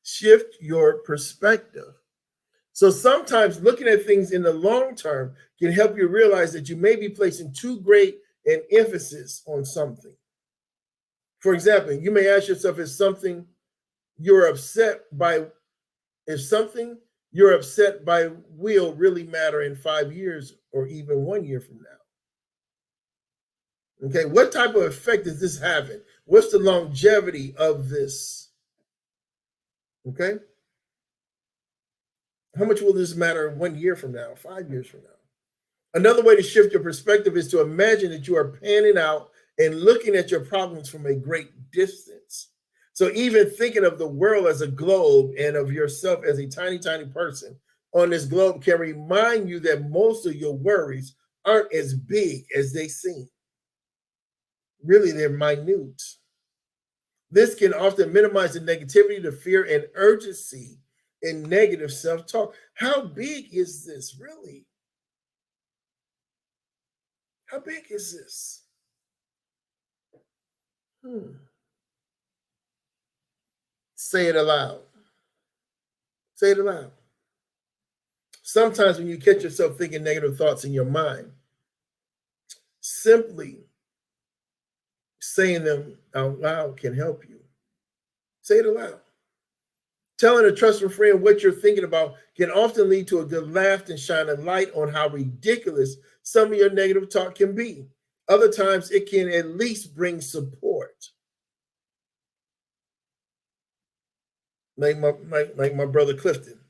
Shift your perspective. So sometimes looking at things in the long term can help you realize that you may be placing too great an emphasis on something. For example, you may ask yourself, if something you're upset by will really matter in 5 years or even 1 year from now? Okay, what type of effect is this having? What's the longevity of this? Okay. How much will this matter 1 year from now, 5 years from now? Another way to shift your perspective is to imagine that you are panning out and looking at your problems from a great distance. So even thinking of the world as a globe and of yourself as a tiny, tiny person on this globe can remind you that most of your worries aren't as big as they seem. Really, they're minute. This can often minimize the negativity, the fear, and urgency in negative self-talk. How big is this, really? How big is this? Say it aloud. Say it aloud. Sometimes when you catch yourself thinking negative thoughts in your mind, simply saying them out loud can help you. Say it aloud. Telling a trusted friend what you're thinking about can often lead to a good laugh and shine a light on how ridiculous some of your negative talk can be. Other times it can at least bring support. Like my brother Clifton.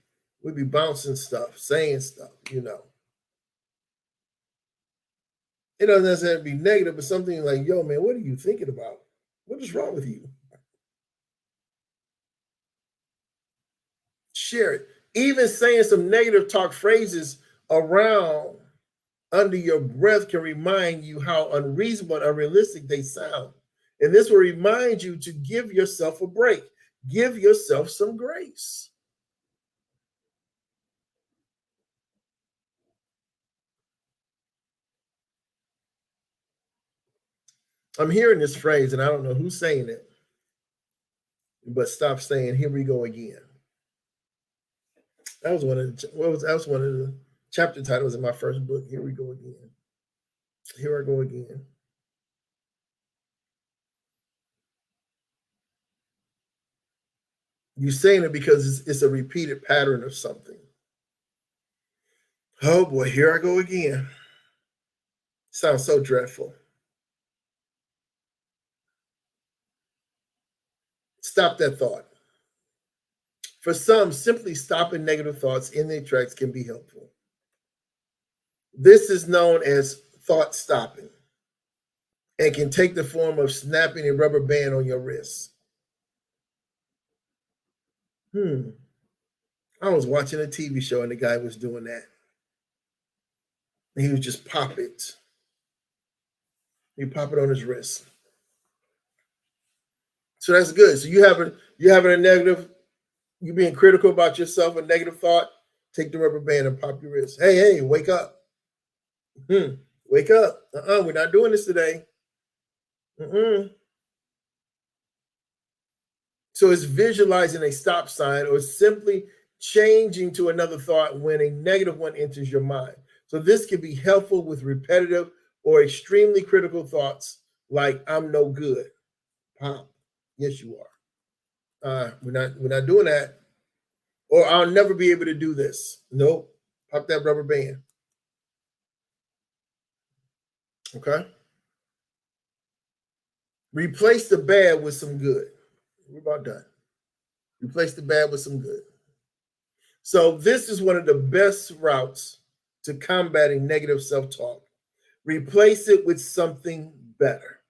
We'd be bouncing stuff, saying stuff, It doesn't necessarily be negative, but something like, yo, man, what are you thinking about? What is wrong with you? Share it. Even saying some negative talk phrases around under your breath can remind you how unreasonable and unrealistic they sound. And this will remind you to give yourself a break. Give yourself some grace. I'm hearing this phrase, and I don't know who's saying it, but stop saying, here we go again. That was one of the chapter titles in my first book. Here we go again. Here I go again. You're saying it because it's a repeated pattern of something. Oh boy, here I go again. Sounds so dreadful. Stop that thought. For some, simply stopping negative thoughts in their tracks can be helpful. This is known as thought stopping and can take the form of snapping a rubber band on your wrist. I was watching a TV show and the guy was doing that. And he would just pop it. He'd pop it on his wrist. So that's good. So you're having a negative, you being critical about yourself, a negative thought, take the rubber band and pop your wrist. Hey, wake up. Wake up. We're not doing this today. So So it's visualizing a stop sign or simply changing to another thought when a negative one enters your mind. So this can be helpful with repetitive or extremely critical thoughts like "I'm no good." Pop, yes you are. We're not doing that. Or "I'll never be able to do this." Nope. Pop that rubber band. Okay. Replace the bad with some good. We're about done. Replace the bad with some good. So this is one of the best routes to combating negative self-talk. Replace it with something better.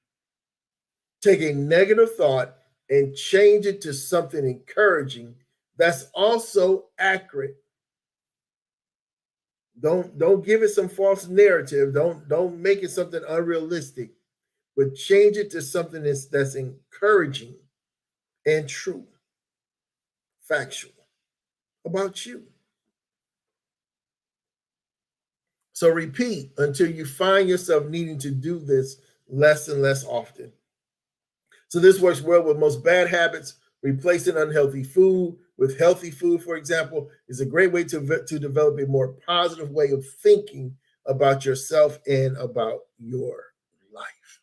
Take a negative thought and change it to something encouraging that's also accurate. Don't give it some false narrative. Don't make it something unrealistic, but change it to something that's encouraging and true, factual about you. So repeat until you find yourself needing to do this less and less often. So this works well with most bad habits. Replacing unhealthy food with healthy food, for example, is a great way to develop a more positive way of thinking about yourself and about your life.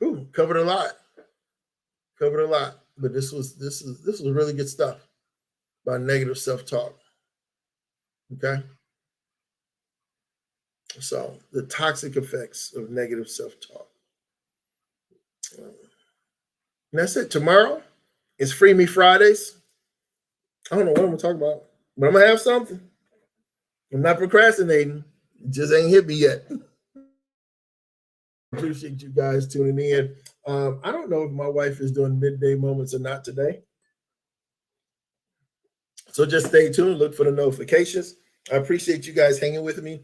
Ooh, covered a lot. Covered a lot. But this was really good stuff about negative self-talk. Okay. So the toxic effects of negative self-talk. And that's it. Tomorrow is Free Me Fridays. I don't know what I'm gonna talk about, but I'm gonna have something. I'm not procrastinating. It just ain't hit me yet. Appreciate you guys tuning in. I don't know if my wife is doing midday moments or not today. So just stay tuned, look for the notifications. I appreciate you guys hanging with me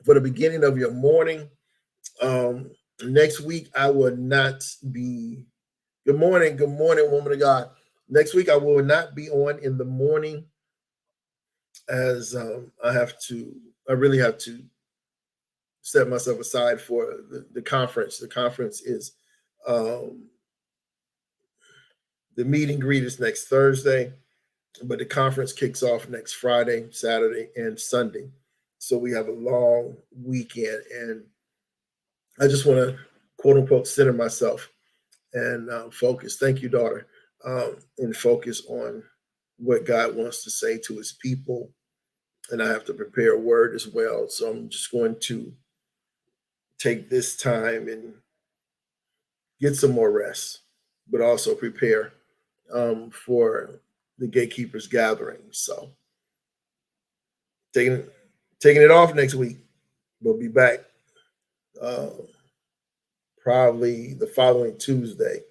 for the beginning of your morning. Next week I will not be. Good morning, woman of God. Next week I will not be on in the morning as I really have to set myself aside for the conference. The conference is the meet and greet is next Thursday, but the conference kicks off next Friday, Saturday, and Sunday. So we have a long weekend, and I just want to quote unquote center myself and focus. Thank you, daughter, and focus on what God wants to say to His people. And I have to prepare a word as well. So I'm just going to take this time and get some more rest, but also prepare for the gatekeepers gathering. So taking it off next week. We'll be back probably the following Tuesday.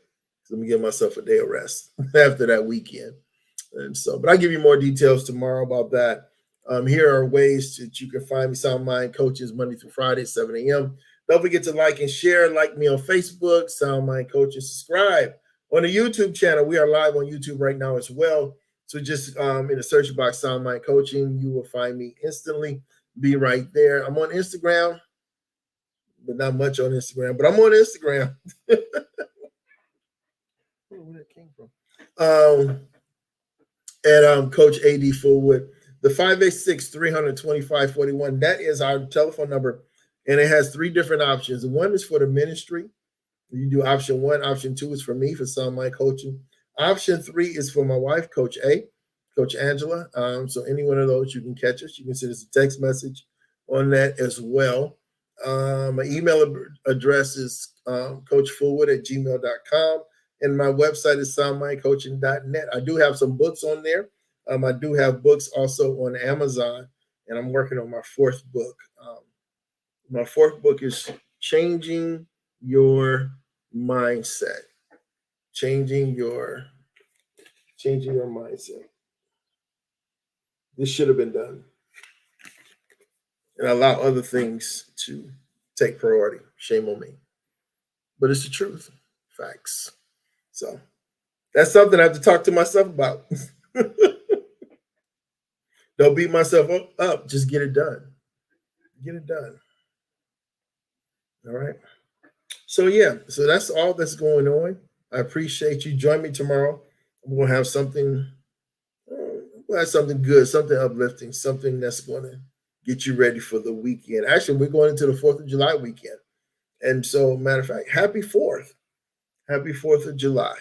So let me give myself a day of rest after that weekend. And so, but I'll give you more details tomorrow about that. Here are ways that you can find me, Sound Mind Coaches, Monday through Friday, 7 a.m. Don't forget to like and share. Like me on Facebook, Sound Mind Coaches. Subscribe on the YouTube channel. We are live on YouTube right now as well. So just in the search box, Sound Mind Coaching, you will find me instantly. Be right there. I'm on Instagram, but not much on Instagram. But I'm on Instagram. Where that came from? And Coach AD Fullwood. The 586-325-41. That is our telephone number, and it has 3 different options. One is for the ministry. You do option 1. Option 2 is for me for Sound Mind Coaching. Option 3 is for my wife, Coach A, Coach Angela. So any one of those, you can catch us. You can send us a text message on that as well. My email address is coachfullwood@gmail.com. And my website is soundmindcoaching.net. I do have some books on there. I do have books also on Amazon, and I'm working on my 4th book. My 4th book is Changing Your Mindset. Changing your mindset. This should have been done, and allow other things to take priority. Shame on me, but it's the truth, facts. So that's something I have to talk to myself about. Don't beat myself up. Just get it done. Get it done. All right. So yeah, so that's all that's going on. I appreciate you. Join me tomorrow. We're gonna have something. We'll have something good, something uplifting, something that's going to get you ready for the weekend. Actually, we're going into the 4th of July weekend. And so, matter of fact, happy 4th. Happy 4th of July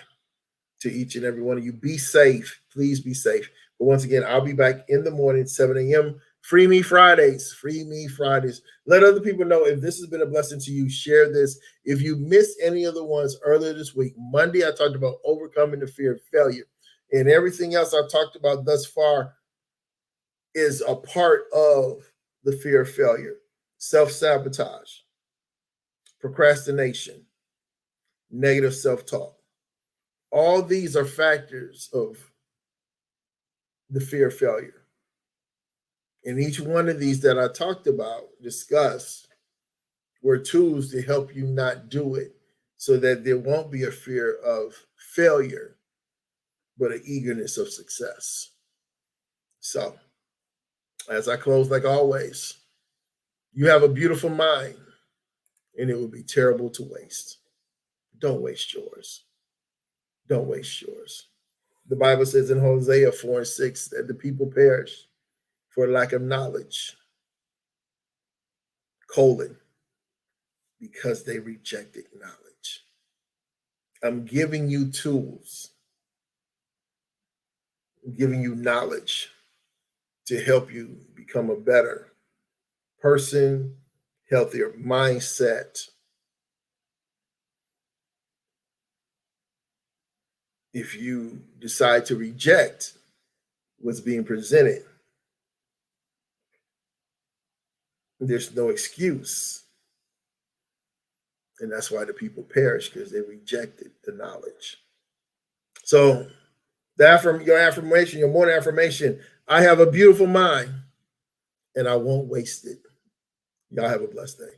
to each and every one of you. Be safe. Please be safe. But once again, I'll be back in the morning, 7 a.m. Free Me Fridays. Free Me Fridays. Let other people know if this has been a blessing to you. Share this. If you missed any of the ones earlier this week, Monday, I talked about overcoming the fear of failure. And everything else I talked about thus far is a part of the fear of failure. Self-sabotage, procrastination, negative self-talk. All these are factors of the fear of failure. And each one of these that I talked about, discussed, were tools to help you not do it so that there won't be a fear of failure, but an eagerness of success. So, as I close, like always, you have a beautiful mind, and it would be terrible to waste. Don't waste yours. Don't waste yours. The Bible says in Hosea 4:6 that the people perish for lack of knowledge, because they rejected knowledge. I'm giving you tools, I'm giving you knowledge to help you become a better person, healthier mindset. If you decide to reject what's being presented, there's no excuse. And that's why the people perish, because they rejected the knowledge. So your affirmation, your morning affirmation, I have a beautiful mind and I won't waste it. Y'all have a blessed day.